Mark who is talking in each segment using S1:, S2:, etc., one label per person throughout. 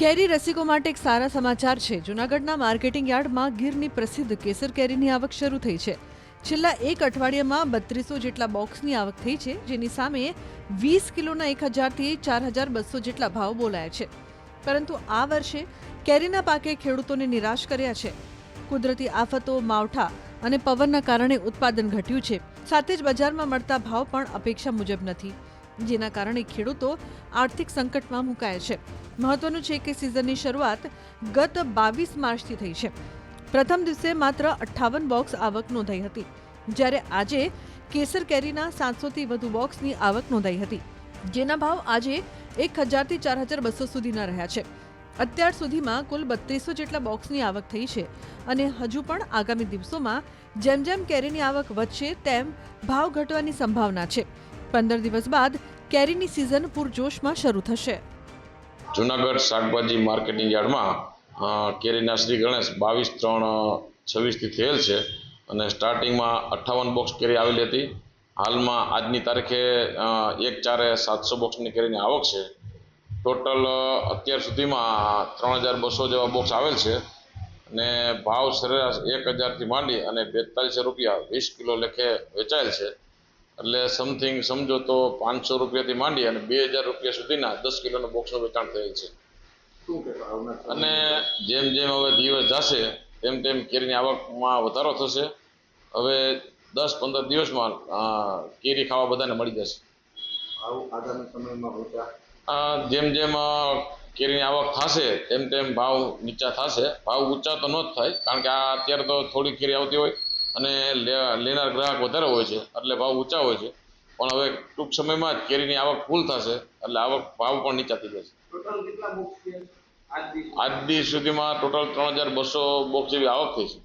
S1: કેરી રસિકો માટે એક સારા સમાચાર છે। જૂનાગઢના માર્કેટિંગ યાર્ડમાં ગીરની પ્રસિદ્ધ કેસર કેરીની આવક શરૂ થઈ છે। છેલ્લા એક અઠવાડિયામાં 3200 જેટલા બોક્સની આવક થઈ છે, જેની સામે 20 કિલોના 1000 થી 4200 જેટલા ભાવ બોલાયા છે। પરંતુ આ વર્ષે કેરીના પાકે ખેડૂતોને નિરાશ કર્યા છે। કુદરતી આફતો, માવઠા અને પવનના કારણે ઉત્પાદન ઘટ્યું છે, સાથે જ બજારમાં મળતા ભાવ પણ અપેક્ષા મુજબ નથી, જેના કારણે ખેડૂતો આર્થિક સંકટમાં મુકાયા છે। મહત્વનું છે કે સિઝનની શરૂઆત ગત 22 માર્ચથી થઈ છે। પ્રથમ દિવસે માત્ર 58 બોક્સ આવક નોંધાઈ હતી, જ્યારે આજે કેસર કેરીના 700 થી વધુ બોક્સની આવક નોંધાઈ હતી, જેના ભાવ આજે 1000 થી 4200 સુધીના રહ્યા છે। અત્યાર સુધીમાં કુલ 3200 જેટલા બોક્સની આવક થઈ છે અને હજુ પણ આગામી દિવસોમાં જેમ જેમ કેરીની આવક વધશે તેમ ભાવ ઘટવાની સંભાવના છે। 15 દિવસ બાદ કેરીની સિઝન પૂરજોશમાં શરૂ થશે।
S2: જૂનાગઢ શાકભાજી માર્કેટિંગ યાર્ડમાં કેરીના શ્રી ગણેશ 22/3/26 થી થયેલ છે અને સ્ટાર્ટિંગમાં 58 બોક્સ કેરી આવેલી હતી। હાલમાં આજની તારીખે 1/4/700 બોક્સની કેરીની આવક છે। ટોટલ અત્યાર સુધીમાં 3200 જેવા બોક્સ આવેલ છે અને ભાવ સરેરાશ 1000 થી માંડી અને 4200 રૂપિયા 20 કિલો લેખે વેચાયેલ છે। એટલે સમથિંગ સમજો તો 500 રૂપિયાથી માંડી અને 2000 રૂપિયા સુધીના 10 કિલોના બોક્સનું વેચાણ થયેલ છે। અને જેમ જેમ હવે દિવસ જશે તેમ તેમ કેરીની આવકમાં વધારો થશે। હવે 10-15 દિવસમાં કેરી ખાવા બધાને મળી જશે।
S3: આગામી સમયમાં
S2: જેમ જેમ કેરીની આવક થશે તેમ તેમ ભાવ નીચા થશે। ભાવ ઊંચા તો ન જ થાય, કારણ કે આ અત્યારે તો થોડી કેરી આવતી હોય અને લેનાર ગ્રાહક વધારે હોય છે, એટલે ભાવ ઊંચા હોય છે। પણ હવે ટૂંક સમયમાં જ કેરીની આવક ફૂલ થશે એટલે ભાવ પણ નીચા થઈ જશે। આજ દી સુધીમાં ટોટલ 3200 બોક્સ જેવી આવક થઈ છે।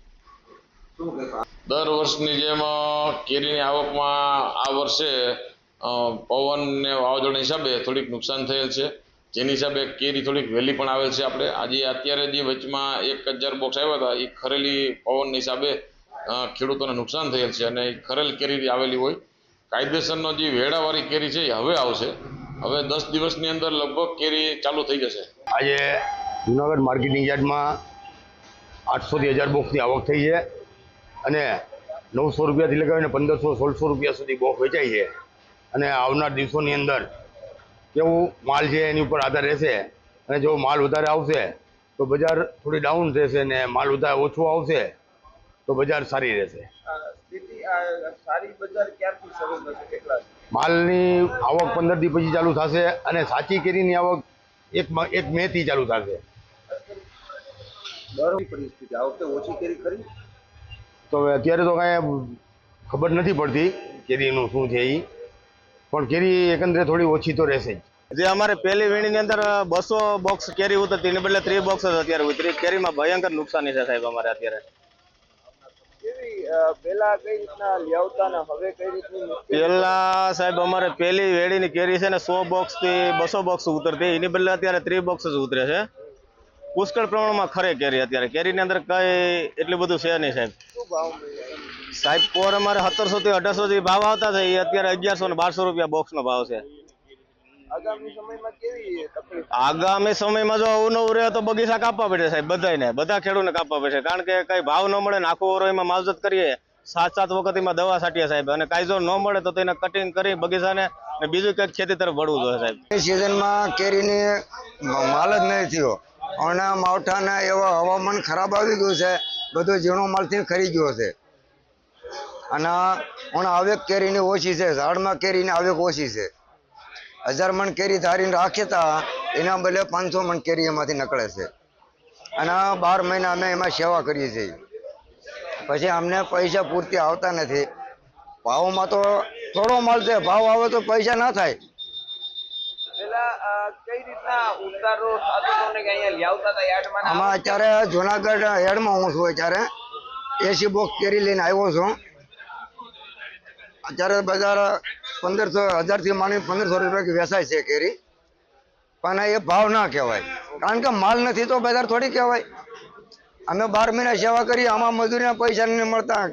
S2: દર વર્ષની જેમ કેરીની આવકમાં આ વર્ષે પવન ને વાવાઝોડાના હિસાબે થોડીક નુકસાન થયેલ છે, જેની હિસાબે કેરી થોડીક વહેલી પણ આવેલ છે। આપણે અત્યારે જે વચમાં 1000 બોક્સ આવ્યા હતા એ ખરેલી પવનના હિસાબે ખેડૂતોને નુકસાન થયેલ છે અને ખરેલ કેરી આવેલી હોય। કાયદેસરનો જે વેડાવાળી કેરી છે એ હવે આવશે। હવે 10 દિવસની અંદર લગભગ કેરી ચાલુ થઈ જશે।
S3: આજે જૂનાગઢ માર્કેટિંગ યાર્ડમાં 800 થી 1000 બોક્સની આવક થઈ છે અને 900 રૂપિયાથી લગાવીને 1500-1600 રૂપિયા સુધી બોક્સ વેચાય છે। અને આવનાર દિવસોની અંદર કેવું માલ છે એની ઉપર આધાર રહેશે, અને જો માલ વધારે આવશે તો બજાર થોડી ડાઉન રહેશે અને માલ વધારે ઓછો આવશે તો બજાર સારી રહેશે। માલની આવક 15 થી પછી ચાલુ થશે અને સાચી કેરીની આવક 1 મે થી ચાલુ થશે। તો હવે અત્યારે તો કાંઈ ખબર નથી પડતી કેરીનું શું છે એ, પણ કેરી એકંદરે થોડી ઓછી તો રહેશે જ।
S4: જે અમારે પહેલી વીણીની અંદર 200 બોક્સ કેરી ઉતરતી, એને બદલે 30 બોક્સ જ અત્યારે ઉતરી। કેરીમાં ભયંકર નુકસાની છે સાહેબ અમારે અત્યારે। પેલા સાહેબ અમારે પહેલી વેડીની કેરી છે ને 100 બોક્સ થી 200 બોક્સ ઉતરતી, એની બદલે અત્યારે 30 બોક્સ જ ઉતરે છે। પુષ્કળ પ્રમાણમાં ખરે કેરી અત્યારે કેરીની અંદર કઈ એટલું બધું છે નહીં સાહેબ। સાહેબ પોર અમારે 1700 થી 1800 થી ભાવ આવતા છે, એ અત્યારે 1100 ને 1200 રૂપિયા બોક્સનો ભાવ છે। આગામી સમયમાં જો આવું નવું રહે તો બગીચા કાપવા પડે સાહેબ, બધા ખેડૂતને કાપવા પડશે, કારણ કે કઈ ભાવ ન મળે ને આખું ઓરો એમાં માવજત કરીએ, 7 વખત એમાં દવા છાંટીએ સાહેબ, અને કાંઈ જો ન મળે તો તેને કટિંગ કરી બગીચાને ને બીજું કંઈક ખેતી તરફ વળવું જોઈએ સાહેબ।
S5: સિઝનમાં કેરીની માલ જ નહીં થયો અને માવઠાના એવા હવામાન ખરાબ આવી ગયું છે, બધું ઝીણો માલથી ખરી ગયો છે અને આવક કેરીની ઓછી છે। ઝાડમાં કેરીની આવક ઓછી છે। 1000 મણ કેરી ધારીને રાખીએ તા એના બદલે 500 મણ કેરી એમાંથી નીકળે છે અને 12 મહિના અમે એમાં સેવા કરીએ છીએ, પછી અમને પૈસા પૂરતી આવતા નથી। ભાવમાં તો થોડો માલ છે, ભાવ આવે તો પૈસા ના થાય। આમાં અત્યારે જુનાગઢ યાર્ડમાં હું છું, અત્યારે 80 બોક્સ કેરી લઈને આવ્યો છું। અત્યારે બજાર 1000 થી માંડી 1500 રૂપિયા વેચાય છે કેરી, પણ એ ભાવ ના કહેવાય, કારણ કે માલ નથી તો બજાર થોડી કહેવાય। અમે 12 મહિના સેવા કરી, આમાં મજૂરીના પૈસા નથી મળતા।